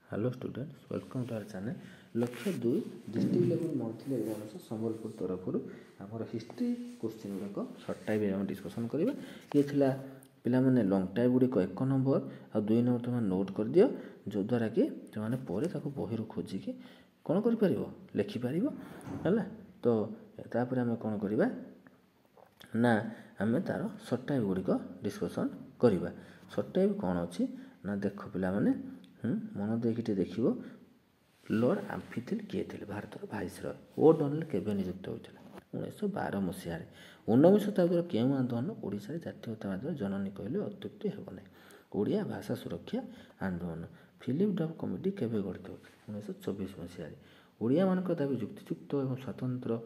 Hello students, welcome to our channel. Lakshya 2 district level monthly examination Sambalpur तरफ आमर history question गुड़ाक short type आम discussion करवा। ये थिला पिला माने लॉन्ग टाइप गुड़िक 1 नंबर आ 2 नंबर तुम नोट कर दियो, जो द्वारा कि तुमने पर बही खोजिकी कौन कर लिखिपर है। तो तापर आम कौन करवा ना आम तार सर्ट टाइप गुड़िक डिस्कसन करवा। सर्ट टाइप कौन अच्छी ना देख पिला माने मन देखिए देख लॉर्ड आम्फिथिल किए थे भारत भाइसरय ओडोनिल केवे नियुक्त होता 1912 मसीह। 19 शताब्दी के आंदोलन ओडिशा जातीयतावाद जननी कहले अत्युक्ति हेब ना। ओडिया भाषा सुरक्षा आंदोलन फिलिप डफ कमिटी केवे गठित होता 1924 मसीह। ओडिया मान दाबी युक्तियुक्त और स्वतंत्र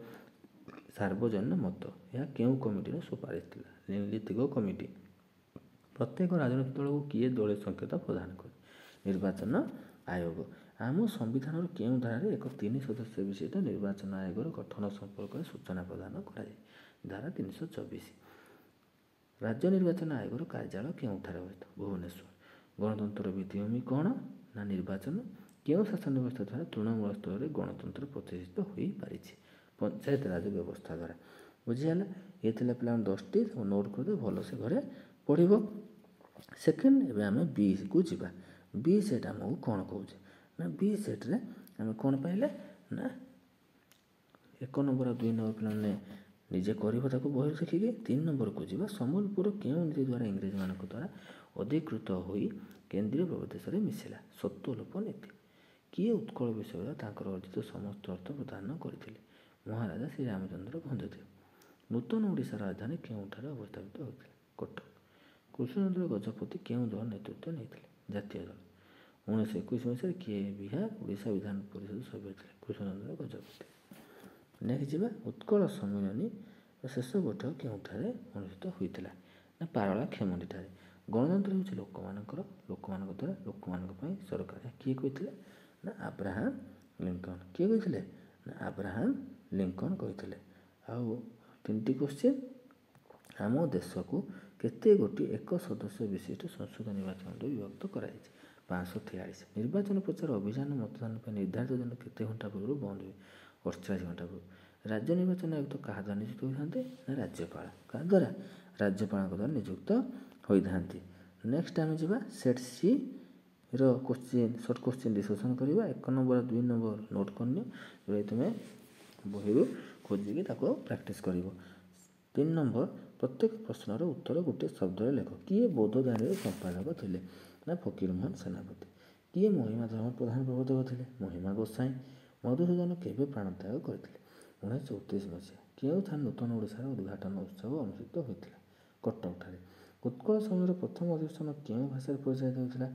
सार्वजनीन मत यह क्यों कमिटी सुपारिश थी नीतिक कमिटी। प्रत्येक राजनीतिक दल को किए दलीय संकेत प्रदान करे। निर्वाचन आयोग आम संविधान क्यों धारा एक 3 सदस्य विशिष्ट निर्वाचन आयोगर गठन संपर्क में सूचना प्रदान कराए धारा 324। राज्य निर्वाचन आयोगर कार्यालय क्योंठार अवस्थित भुवनेश्वर। गणतंत्र भित्तिभूमि कौन ना निर्वाचन क्यों शासन व्यवस्था द्वारा तृणमूल स्तर में गणतंत्र प्रतिष्ठित हो पारि पंचायत राज व्यवस्था द्वारा बुझीगला। ये पे 10टी नोट करदे भल से घरे पढ़। सेकेंड एवं आम बी को जीवा। बी सेट आमको कौन कौन ना बी सेट्रे आम कौन पाइले ना 1 नंबर 2 नंबर पे निजे कर बही देखिए। 3 नंबर को जीवा संबलपुर क्यों नीति द्वारा इंग्रेज मान द्वारा अधिकृत हो केन्द्रीय प्रदेश में मिशिला सत्वलोप नीति। किए उत्कल विश्वविद्यालय अर्जित समस्त अर्थ प्रदान करते महाराजा श्री रामचंद्र भंजदेव। नूतन ओडिशा राजधानी क्योंठार अवस्थापित होता कटक। कृष्णचंद्र गजपति क्यों दल नेतृत्व नहीं जातीय दल 1921 मसीह किए बिहार ओडिशा विधान परिषद सभ्य थे कृष्णचंद्र गजपति। नेक्स्ट जीवा उत्कल सम्मिलनी शेष बैठक क्योंठार अनुष्ठित होता ना पारला खेमुंडी ठारे। गणतंत्र हूँ लोक द्वारा लोक सरकार किए कहते ना अब्राहम लिंकन। किए कहते ना अब्राहम लिंकन कहते। आउ 3टी क्वेश्चन आम देश को केते गोटी एक सदस्य विशिष्ट संसद निर्वाचन विभक्त कराई 543। निर्वाचन प्रचार अभियान मतदान निर्धारित दिन केते घंटा पूर्व बंद हुए 48 घंटा पूर्व। राज्य निर्वाचन आयुक्त क्या द्वारा नियुक्त होते ना राज्यपाल क्या द्वारा राज्यपाल द्वारा नियुक्त होता। नेक्स्ट आम जा सेट सी क्वेश्चन सर्ट क्वेश्चन डिस्कसन करवा। 1 नंबर 2 नंबर नोट कर जो तुम्हें बही खोजिकी प्राक्ट कर। 3 नंबर प्रत्येक प्रश्नर उत्तर गोटे शब्द लेख। किए बौद्ध दाणी संपादक थे ना फकीरमोहन सेनापति। किए महिमा धर्म प्रधान प्रवर्तक थे महिमा गोसाई। मधुसूदन केवे प्राणत्याग करते 1934 मसीह। क्यों नूतन ओडिशार उद्घाटन उत्सव अनुष्ठित होता कटक ठारे। उत्कल समय प्रथम अधिवेशन क्यों भाषा परिचालित होता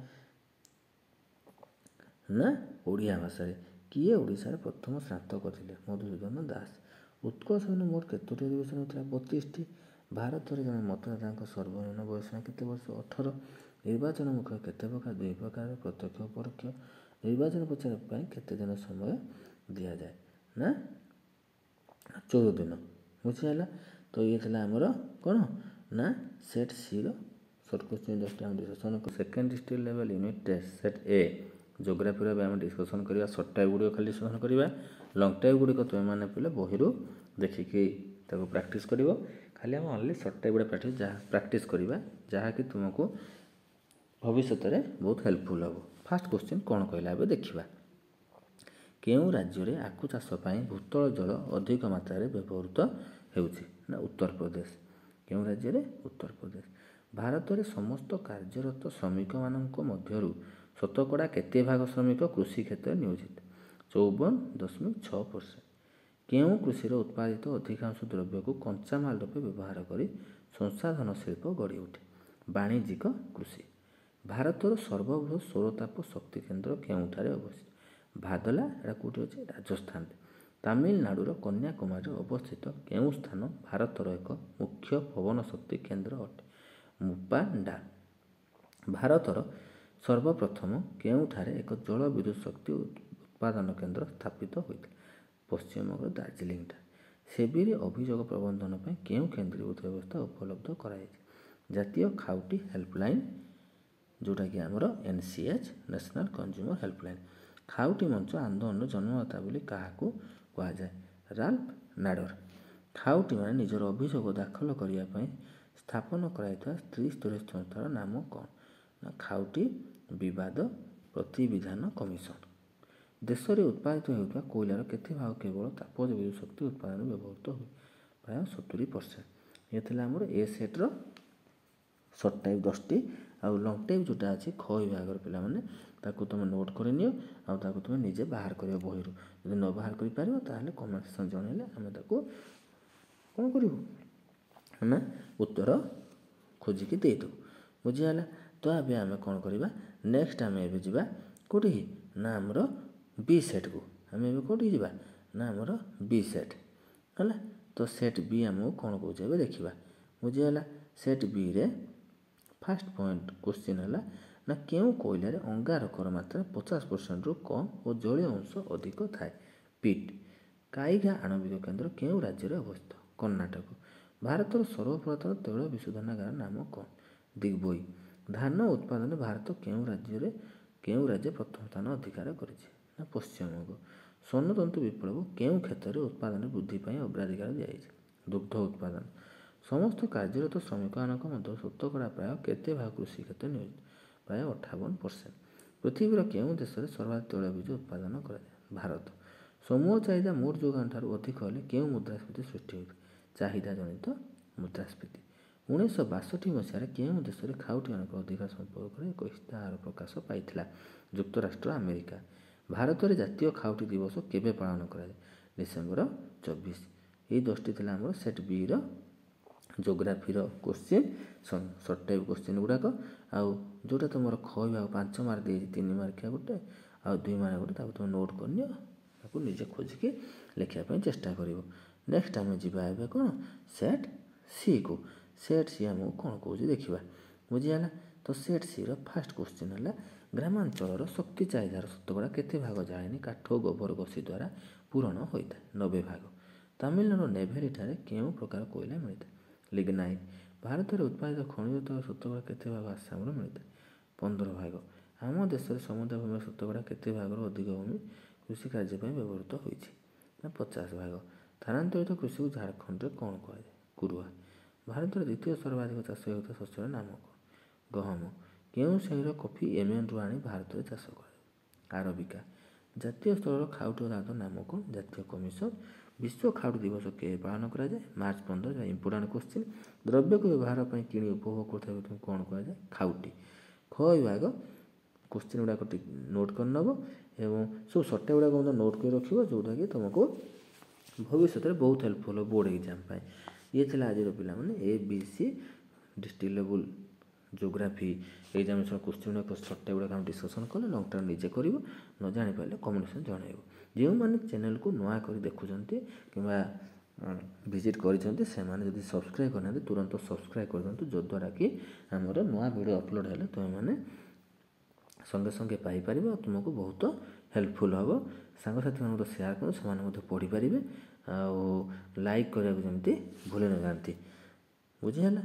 ना ओडिया भाषा। किए ओडिशार प्रथम स्नातक थे मधुसूदन दास। उत्कल समय मोट केतोटी अधिवेशन होता 32टी। भारत में जन मतदाता सर्वनिम्न बयस केते वर्ष 18। निर्वाचन मुख्य केते प्रकार 2 प्रकार प्रत्यक्ष परोक्ष। निर्वाचन प्रचार केते दिन समय दि जाए ना 14 दिन बुझीगला। तो ये आमर कौन ना set C short question just आम discussion. Second district level unit test set A geography आम डिस्कसन करवा। सर्ट टाइप गुड़िक खाली डिस्कसन करवा। लॉन्ग टाइप गुड़िक तुम मैंने पे बही देखिकी प्राक्ट कर। खाली आम ओनली सर्ट टाइप गुड़ा प्राक्ट करवा जहाँकि तुमको भविष्य में बहुत हेल्पफुल हम। फास्ट क्वेश्चन कौन कहला देखा। केउं राज्य में आखु चाष भूतल जल अधिक मात्रा व्यवहृत होउछि ना उत्तर प्रदेश। केउं राज्य में उत्तर प्रदेश। भारत में समस्त कार्यरत श्रमिक मानक मध्यरु शतकड़ा केते भाग श्रमिक कृषि क्षेत्र नियोजित 54.6%। केउं कृषि उत्पादित अधिकांश द्रव्य को कंचामाल रूपे व्यवहार कर संसाधन शिल्प गढ़ी उठे वाणिज्यिक कृषि। भारतर सर्वबृहत सौरताप शक्ति केन्द्र केउंठार अवस्थित भादला एटा कौटी अच्छे राजस्थान। तमिलनाडुर कन्याकुमारी अवस्थित केउं स्थान भारतर एक मुख्य पवन शक्ति केन्द्र अटे मुपांडा। भारतर सर्वप्रथम केउंठारे एक जल विद्युत शक्ति उत्पादन केन्द्र स्थापित होता पश्चिमबंग दार्जिलिंग ठारे। सेबीरे अभियोग प्रबंधन पर केउं केन्द्रीभूत व्यवस्था उपलब्ध कराई जातीय खाउटी हेल्पलाइन जोटाकि आमर NCH नेशनल कंज्यूमर हेल्पलाइन। खाउटी मंच आंदोलन जन्मदाता बोली काहाकू कुहाଯାଏ? राल्फ नाडर। खाउटी माने निजर अभियोग दाखल करिया पई स्थापन कराइଥିବା त्रिस्तरीय संस्थार नाम कौन? ना खाउटी विवाद प्रतिविधान कमिशन। देश में उत्पादित होता कोयलार केते भाग केवल तापज विद्युत शक्ति उत्पादन व्यवहृत हुए? प्राय 70%। ये थिला हमर ए सेट्र सर्ट टाइप 10टी आउ लंग टाइप जोटा अच्छी ख विभाग पिला माने ताकू तुम नोट कर नियो आउ ताकू तुम निजे बाहर करियो बही रु। जदि न बाहर करि पारिबो ताहले कमेंट सेक्शन जणैले आमे ताकू कोन करिवो आमे उत्तर खोजिकी देई दो। बुझियाला? तो अबे आमे कोन करिबा नेक्स्ट आमे एबे जिबा कोठी ना हमरो बी सेट को। आमे एबे कोठी जिबा ना हमरो बी सेट हला। तो सेट बी हमो कोन कहूचे एबे देखिबा। बुझियाला? सेट बी रे फर्स्ट पॉइंट क्वेश्चन हला ना केउ कोयला रे अंगारकर मात्रा 50% रु कम और जलीय अंश अधिक थाए? पिट। काईघा आणविक केंद्र केउ राज्य रे अवस्थित? कर्णाटक। भारतर सर्वप्रथम तैल विशोधनागार नाम कौन? दिग्बोई। धान उत्पादन भारत केउ राज्य प्रथम स्थान अधिकार करिछि? ना पश्चिमबंग। स्वर्णतंतु विप्लव केउ क्षेत्र में उत्पादन वृद्धि पाई अग्राधिकार दियाଯାଇଛି? दुग्ध उत्पादन। समस्त कार्यरत श्रमिक मानक मध्य शतकड़ा प्राय केते भाग कृषि क्षेत्र नियोजित? प्राय 58%। पृथ्वीर केउ देश में सर्वाधिक तैलबीज उत्पादन कराଯାए? भारत। समूह चाहिदा मोट जोगान ठारू अधिक हेले केउ मुद्रास्फीति सृष्टि होइଥାଏ? चाहिदा जनित मुद्रास्फीति। 1962 मसीह केउ देश में खाउटी मान अधिकार संपर्क में एक इस्ताहार प्रकाश पाइथिला? युक्तराष्ट्र अमेरिका। भारत में जातीय खाउटी दिवस केबे पालन कराଯାए? डिसेम्बर 24। ये 10टी थिला हमर सेट बी रो geography question short type question गुड़ाक आउ जोटा तुम ख विभाग 5 मार्क दे 3 मार्किया गोटे आउ 2 मार्क गोटे ताको तुम नोट करनियो ताको निजे खोजिकी लिखिया पई चेष्टा करिवो। नेक्स्ट आमे जिबा एबे कोन सेट सी को। सेट सी हम कोन कहूची देखिबा। बुझियाला? तो सेट सी रो फर्स्ट क्वेश्चन हला ग्रामांचल शक्ति चाहिदार शतकड़ा केते भाग जाळेनी काठ गोबर घसी द्वारा पूरण होइଥାଏ? 90 भाग। तमिलनाडु नेभेली ठारे केउ प्रकार कोयला मिलिଥାଏ? लिग्नाइट। भारत में उत्पादित खनिज तेल शतकड़ा केते भाग आसाम रो मिलिଥାଏ? 15 भाग। आम देश में समुद्र भूमि शतकड़ा केते भाग अधिक भूमि कृषि कार्य पई व्यवहृत होइछि? ना 50 भाग। स्थानांतरित कृषि को झारखंड रे कोन कहलाए? कुरुआ। भारत में द्वितीय सर्वाधिक चाष होता शस्यर नाम कौन? गहम। केउ श्रेणीर कॉफी येमेन रु आनी भारत में चाष कराए? आरबिका। जातीय स्तर खाउटी अदालत नाम कौन? जातीय कमिशन। विश्व खाउटी दिवस के पालन करा जाए? मार्च 15। Important question. द्रव्य को व्यवहार पर किणी उपभोग करता कौन कह जाए? खाउटी। ख विभाग क्वेश्चन गुड़ाक नोट कर नब एवं सब सर्टे गुड़ाक नोट कर रख जोटा कि तुमको भविष्य में बहुत हेल्पफुल हो बोर्ड एग्जाम पाए। ये थिला आज पिला माने ABC district level geography examination question गुड़ाक सर्टे गुड़ाक हम डिस्कसन कले लंग टर्म निजे कर न जानी पारे कमेंट सेक्शन जनइब। जो मैंने चैनल को नुआ कर देखुंत कि विजिट करते जदि सब्सक्राइब करना तुरंत सब्सक्राइब कर दिंतु जद्वारा कि आमर नुआ वीडियो अपलोड है तुम मैंने संगे संगे पाइपर तुमको बहुत हेल्पफुल हम। सांगसाथी मान सेयार कर से पढ़ी पारे आ लाइक करने को जमी भूल न जाती। बुझीगला?